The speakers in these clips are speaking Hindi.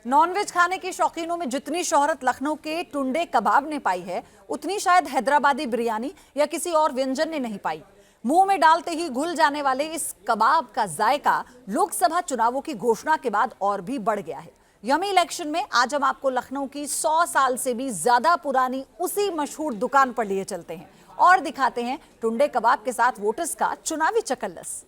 नॉनवेज खाने के शौकीनों में जितनी शोहरत लखनऊ के टुंडे कबाब ने पाई है, उतनी शायद हैदराबादी बिरयानी या किसी और व्यंजन ने नहीं पाई। मुंह में डालते ही घुल जाने वाले इस कबाब का जायका लोकसभा चुनावों की घोषणा के बाद और भी बढ़ गया है। यमी इलेक्शन में आज हम आपको लखनऊ की 100 साल से भी ज्यादा पुरानी उसी मशहूर दुकान पर लिए चलते हैं और दिखाते हैं टुंडे कबाब के साथ वोटर्स का चुनावी चकल्लस।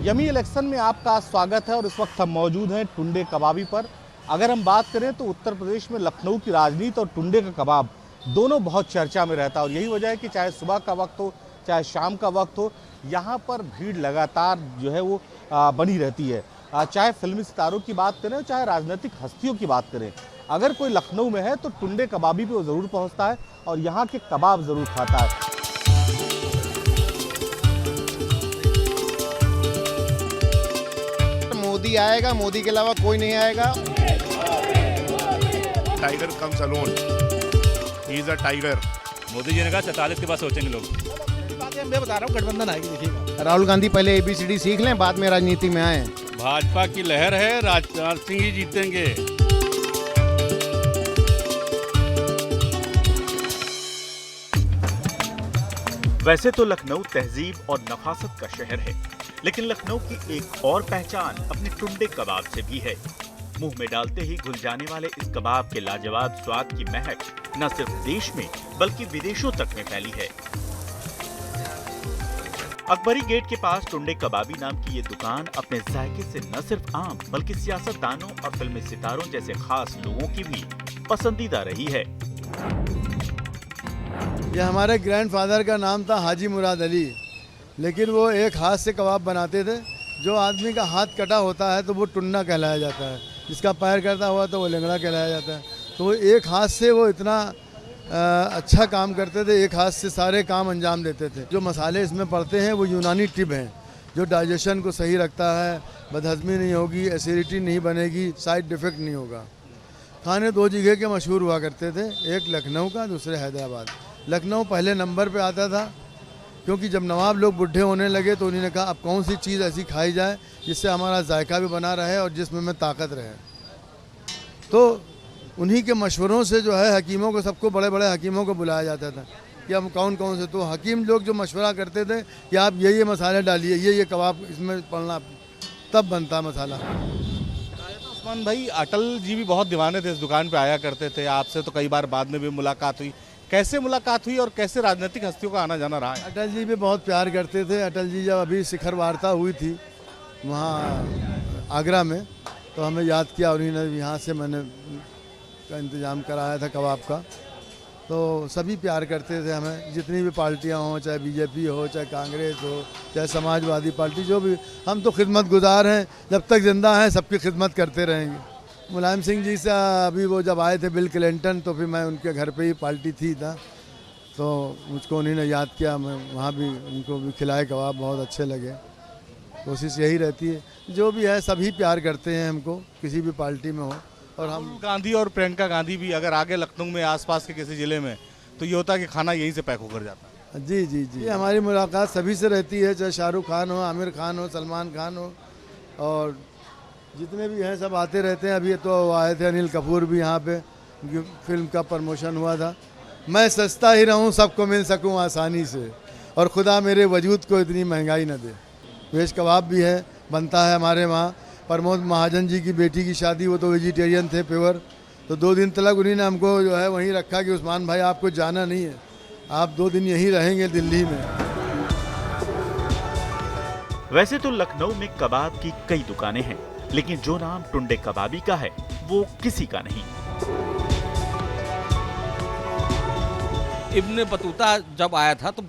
यमी इलेक्शन में आपका स्वागत है और इस वक्त हम मौजूद हैं टुंडे कबाबी पर। अगर हम बात करें तो उत्तर प्रदेश में लखनऊ की राजनीति और टुंडे का कबाब दोनों बहुत चर्चा में रहता है और यही वजह है कि चाहे सुबह का वक्त हो चाहे शाम का वक्त हो, यहाँ पर भीड़ लगातार जो है वो बनी रहती है। चाहे फिल्मी सितारों की बात करें चाहे राजनीतिक हस्तियों की बात करें, अगर कोई लखनऊ में है तो टुंडे कबाबी पे वो ज़रूर पहुँचता है और यहाँ के कबाब ज़रूर खाता है। मोदी आएगा, मोदी के अलावा कोई नहीं आएगा। Tiger comes alone, he is a tiger. Modi ji ने कहा 44 के बाद सोचेंगे लोग। मैं बता रहा हूँ गठबंधन आएगी, देखिएगा। राहुल गांधी पहले ABCD सीख लें, बाद में राजनीति में आए। भाजपा की लहर है, राजनाथ सिंह ही जीतेंगे। वैसे तो लखनऊ तहजीब और नफासत का शहर है, लेकिन लखनऊ की एक और पहचान अपने टुंडे कबाब से भी है। मुंह में डालते ही घुल जाने वाले इस कबाब के लाजवाब स्वाद की महक न सिर्फ देश में बल्कि विदेशों तक में फैली है। अकबरी गेट के पास टुंडे कबाबी नाम की ये दुकान अपने जायके से न सिर्फ आम बल्कि सियासतदानों और फिल्मी सितारों जैसे खास लोगों की भी पसंदीदा रही है। ये हमारे ग्रैंडफादर का नाम था हाजी मुराद अली, लेकिन वो एक हाथ से कबाब बनाते थे। जो आदमी का हाथ कटा होता है तो वो टुन्ना कहलाया जाता है, जिसका पैर कटा हुआ तो वो लेंगड़ा कहलाया जाता है। तो वो एक हाथ से वो इतना अच्छा काम करते थे, एक हाथ से सारे काम अंजाम देते थे। जो मसाले इसमें पड़ते हैं वो यूनानी टिप हैं, जो डाइजेशन को सही रखता है, बदहज़मी नहीं होगी, एसिडिटी नहीं बनेगी, साइड इफ़ेक्ट नहीं होगा। खाने दो जगह के मशहूर हुआ करते थे, एक लखनऊ का, दूसरे हैदराबाद। लखनऊ पहले नंबर पे आता था क्योंकि जब नवाब लोग बुढ़े होने लगे तो उन्होंने कहा अब कौन सी चीज़ ऐसी खाई जाए जिससे हमारा जायका भी बना रहे और जिसमें में ताकत रहे। तो उन्हीं के मशवरों से जो है हकीमों को, सबको बड़े बड़े हकीमों को बुलाया जाता था कि हम कौन कौन से, तो हकीम लोग जो मशवरा करते थे कि आप ये मसाले डालिए, ये कबाब इसमें पड़ना, तब बनता मसाला। उस्मान भाई, अटल जी भी बहुत दीवाने थे, इस दुकान पे आया करते थे। आपसे तो कई बार बाद में भी मुलाकात हुई। कैसे मुलाकात हुई और कैसे राजनीतिक हस्तियों का आना जाना रहा है? अटल जी भी बहुत प्यार करते थे। अटल जी जब अभी शिखर वार्ता हुई थी वहाँ आगरा में, तो हमें याद किया, उन्होंने यहाँ से मैंने का इंतज़ाम कराया था कबाब का। तो सभी प्यार करते थे हमें, जितनी भी पार्टियाँ हों, चाहे BJP हो, चाहे कांग्रेस हो, चाहे समाजवादी पार्टी, जो भी, हम तो खिदमत गुजार हैं, जब तक जिंदा हैं सबकी खिदमत करते रहेंगे। मुलायम सिंह जी से अभी वो जब आए थे बिल क्लिंटन, तो फिर मैं उनके घर पे ही पार्टी थी था, तो मुझको उन्होंने याद किया, मैं वहाँ भी उनको भी खिलाए कबाब, बहुत अच्छे लगे। कोशिश यही रहती है, जो भी है सभी प्यार करते हैं हमको, किसी भी पार्टी में हो। और हम गांधी और प्रियंका गांधी भी अगर आगे लखनऊ में आसपास के किसी ज़िले में, तो ये होता है कि खाना यहीं से पैक होकर जाता है। जी जी जी, हमारी मुलाकात सभी से रहती है, चाहे शाहरुख खान हो, आमिर खान हो, सलमान खान हो, और जितने भी हैं सब आते रहते हैं। अभी तो आए थे अनिल कपूर भी यहाँ पे, फिल्म का प्रमोशन हुआ था। मैं सस्ता ही रहूँ, सबको मिल सकूँ आसानी से, और खुदा मेरे वजूद को इतनी महंगाई न दे। वेज कबाब भी है, बनता है हमारे वहाँ। प्रमोद महाजन जी की बेटी की शादी, वो तो वेजिटेरियन थे प्योर, तो 2 दिन तक उन्होंने हमको जो है वहीं रखा कि उस्मान भाई आपको जाना नहीं है, आप 2 दिन यहीं रहेंगे दिल्ली में। वैसे तो लखनऊ में कबाब की कई दुकानें हैं, लेकिन जो नाम टुंडे कबाबी का है वो किसी का नहीं। इब्न बतूता जब आया था तो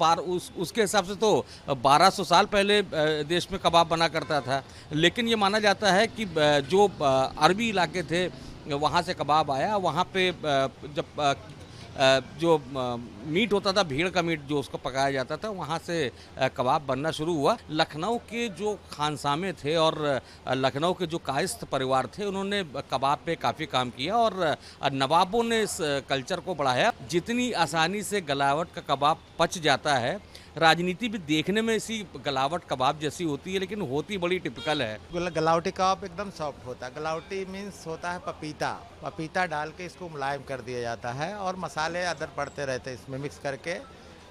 उसके हिसाब से तो 1200 साल पहले देश में कबाब बना करता था, लेकिन ये माना जाता है कि जो अरबी इलाके थे वहाँ से कबाब आया। वहाँ पे जब जो मीट होता था, भीड़ का मीट जो उसको पकाया जाता था, वहाँ से कबाब बनना शुरू हुआ। लखनऊ के जो खानसामे थे और लखनऊ के जो कायस्थ परिवार थे, उन्होंने कबाब पे काफ़ी काम किया और नवाबों ने इस कल्चर को बढ़ाया। जितनी आसानी से गलावट का कबाब पच जाता है, राजनीति भी देखने में इसी गलावट कबाब जैसी होती है, लेकिन होती बड़ी टिपिकल है। गलावटी कबाब एकदम सॉफ्ट होता है। गलावटी मीन्स होता है पपीता, पपीता डाल के इसको मुलायम कर दिया जाता है और मसाले अदर पड़ते रहते हैं इसमें मिक्स करके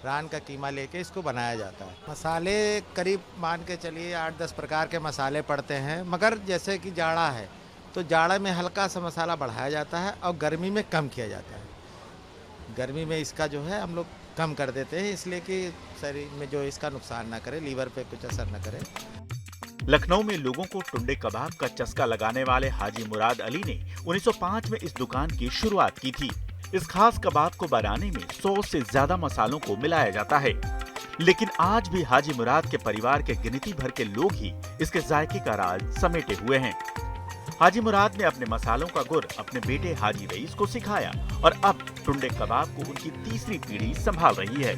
रान का कीमा लेके इसको बनाया जाता है। मसाले करीब मान के चलिए 8-10 प्रकार के मसाले पड़ते हैं, मगर जैसे कि जाड़ा है तो जाड़ा में हल्का सा मसाला बढ़ाया जाता है और गर्मी में कम किया जाता है। गर्मी में इसका जो है हम लोग कम कर देते हैं, इसलिए कि शरीर में जो इसका नुकसान ना करे, लीवर पे कुछ असर ना करे। लखनऊ में लोगों को टुंडे कबाब का चस्का लगाने वाले हाजी मुराद अली ने 1905 में इस दुकान की शुरुआत की थी। इस खास कबाब को बनाने में 100 से ज्यादा मसालों को मिलाया जाता है, लेकिन आज भी हाजी मुराद के परिवार के गिनती भर के लोग ही इसके जायके का राज समेटे हुए हैं। हाजी मुराद ने अपने मसालों का गुर अपने बेटे हाजी रईस को सिखाया और अब टुंडे कबाब को उनकी तीसरी पीढ़ी संभाल रही है।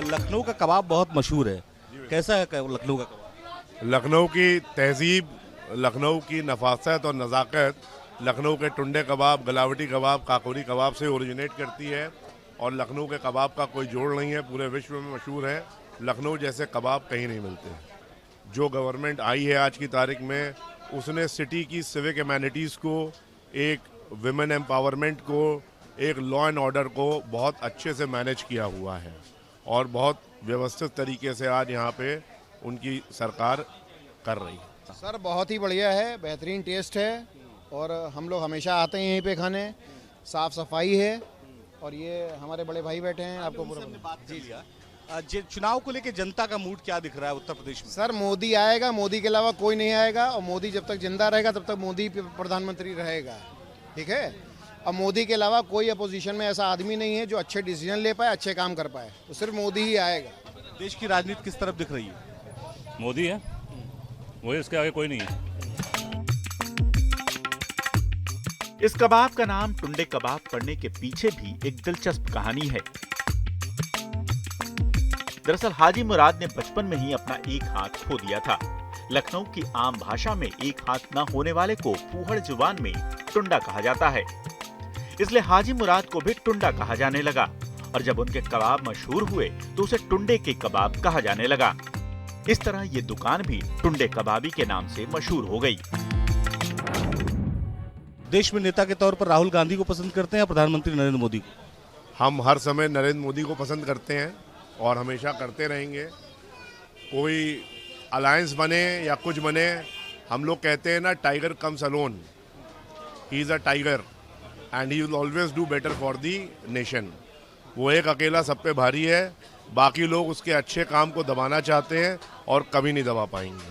लखनऊ का कबाब बहुत मशहूर है, कैसा है लखनऊ का कबाब? लखनऊ की तहजीब, लखनऊ की नफासत और नज़ाकत लखनऊ के टुंडे कबाब, गलावटी कबाब, काकोरी कबाब से ओरिजिनेट करती है और लखनऊ के कबाब का कोई जोड़ नहीं है, पूरे विश्व में मशहूर है। लखनऊ जैसे कबाब कहीं नहीं मिलते। जो गवर्नमेंट आई है आज की तारीख में, उसने सिटी की सिविक एमेनिटीज़ को, एक विमेन एम्पावरमेंट को, एक लॉ एंड ऑर्डर को बहुत अच्छे से मैनेज किया हुआ है और बहुत व्यवस्थित तरीके से आज यहाँ पे उनकी सरकार कर रही है। सर बहुत ही बढ़िया है, बेहतरीन टेस्ट है और हम लोग हमेशा आते हैं यहीं पे खाने। साफ सफाई है और ये हमारे बड़े भाई बैठे हैं, आपको पूरा चुनाव को लेकर जनता का मूड क्या दिख रहा है उत्तर प्रदेश में? सर मोदी आएगा, मोदी के अलावा कोई नहीं आएगा और मोदी जब तक जिंदा रहेगा तब तक मोदी प्रधानमंत्री रहेगा, ठीक है। और मोदी के अलावा कोई अपोजिशन में ऐसा आदमी नहीं है जो अच्छे डिसीजन ले पाए, अच्छे काम कर पाए, तो सिर्फ मोदी ही आएगा। देश की राजनीति किस तरफ दिख रही है? मोदी है, वही, उसके आगे कोई नहीं है। इस कबाब का नाम टुंडे कबाब पड़ने के पीछे भी एक दिलचस्प कहानी है। दरअसल हाजी मुराद ने बचपन में ही अपना एक हाथ खो दिया था। लखनऊ की आम भाषा में एक हाथ न होने वाले को फूहड़ जुबान में टुंडा कहा जाता है, इसलिए हाजी मुराद को भी टुंडा कहा जाने लगा और जब उनके कबाब मशहूर हुए तो उसे टुंडे के कबाब कहा जाने लगा। इस तरह ये दुकान भी टुंडे कबाबी के नाम से मशहूर हो गई। देश में नेता के तौर पर राहुल गांधी को पसंद करते हैं या प्रधानमंत्री नरेंद्र मोदी को? हम हर समय नरेंद्र मोदी को पसंद करते हैं और हमेशा करते रहेंगे। कोई अलायंस बने या कुछ बने, हम लोग कहते हैं ना, tiger comes alone, he is a tiger and he will always do better for the nation. वो एक अकेला सब पे भारी है, बाकी लोग उसके अच्छे काम को दबाना चाहते हैं और कभी नहीं दबा पाएंगे।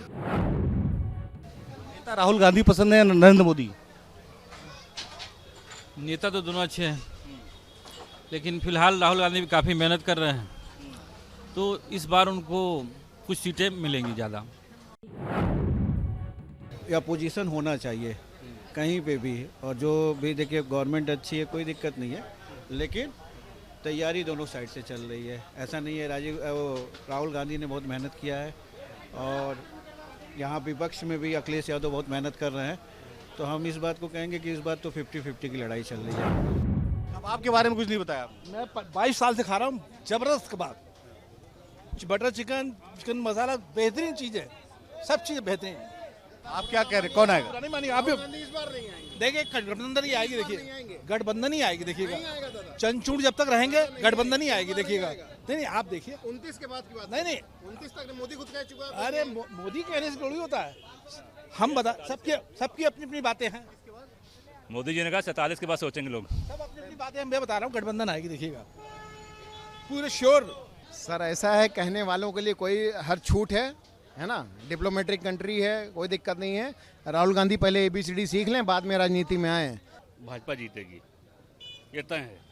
नेता राहुल गांधी पसंद है या नरेंद्र मोदी? नेता तो दोनों अच्छे हैं, लेकिन फिलहाल राहुल गांधी भी काफ़ी मेहनत कर रहे हैं, तो इस बार उनको कुछ सीटें मिलेंगी ज़्यादा। या पोजीशन होना चाहिए कहीं पे भी, और जो भी देखिए गवर्नमेंट अच्छी है, कोई दिक्कत नहीं है, लेकिन तैयारी दोनों साइड से चल रही है। ऐसा नहीं है, राहुल गांधी ने बहुत मेहनत किया है और यहाँ विपक्ष में भी अखिलेश यादव बहुत मेहनत कर रहे हैं, तो हम इस बात को कहेंगे कि इस बार तो 50-50 की लड़ाई चल रही है। कबाब के बारे में कुछ नहीं बताया? मैं 22 साल से खा रहा हूँ, जबरदस्त कबाब, बटर चिकन, चिकन मसाला, बेहतरीन चीज़ है, सब चीज़ बेहतरीन। आप क्या कह रहे, कौन आएगा? नहीं मानिए, आप इस बार नहीं आएंगे। देखिए गठबंधन ही आएगी, देखिए गठबंधन ही आएगी, देखिएगा। चंचूड़ जब तक रहेंगे गठबंधन ही आएगी, देखिएगा। नहीं आप देखिए 29 के बाद की बात, नहीं 29 तक मोदी खुद कह चुका है। अरे मोदी कहने से थोड़ी होता है, हम बता, सबकी अपनी अपनी बातें हैं। मोदी जी ने कहा 47 के बाद सोचेंगे लोग। सब अपनी अपनी बातें, मैं बता रहा हूँ गठबंधन आएगी, देखिएगा, पूरे श्योर। सर ऐसा है, कहने वालों के लिए कोई हर छूट है ना, डिप्लोमेटिक कंट्री है, कोई दिक्कत नहीं है। राहुल गांधी पहले ABCD सीख लें, बाद में राजनीति में आए। भाजपा जीतेगी, ये तय है।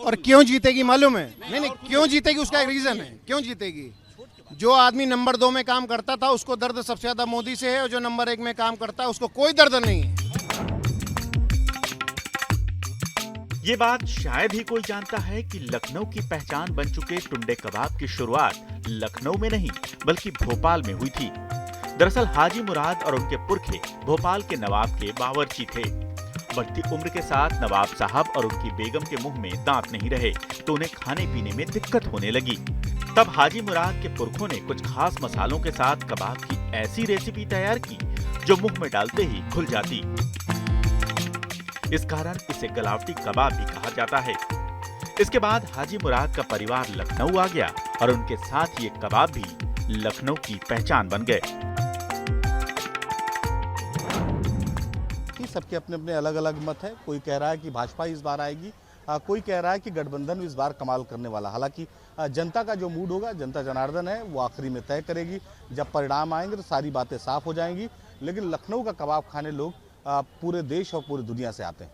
और क्यों जीतेगी मालूम है? नहीं, क्यों जीतेगी उसका एक रीजन है, क्यों जीतेगी। जो आदमी नंबर 2 में काम करता था उसको दर्द सबसे ज्यादा मोदी से है, और जो नंबर 1 में काम करता है उसको कोई दर्द नहीं है। ये बात शायद ही कोई जानता है कि लखनऊ की पहचान बन चुके टुंडे कबाब की शुरुआत लखनऊ में नहीं बल्कि भोपाल में हुई थी। दरअसल हाजी मुराद और उनके पुरखे भोपाल के नवाब के बावर्ची थे। बढ़ती उम्र के साथ नवाब साहब और उनकी बेगम के मुंह में दांत नहीं रहे तो उन्हें खाने पीने में दिक्कत होने लगी। तब हाजी मुराद के पुरखों ने कुछ खास मसालों के साथ कबाब की ऐसी रेसिपी तैयार की जो मुंह में डालते ही घुल जाती। इस कारण इसे गलावटी कबाब भी कहा जाता है। इसके बाद हाजी मुराद का परिवार लखनऊ आ गया और उनके साथ ये कबाब भी लखनऊ की पहचान बन गए। सबके अपने अपने अलग अलग मत है। कोई कह रहा है कि भाजपा इस बार आएगी, कोई कह रहा है कि गठबंधन इस बार कमाल करने वाला। हालांकि जनता का जो मूड होगा, जनता जनार्दन है, वो आखिरी में तय करेगी। जब परिणाम आएंगे तो सारी बातें साफ हो जाएंगी। लेकिन लखनऊ का कबाब खाने लोग पूरे देश और पूरी दुनिया से आते हैं।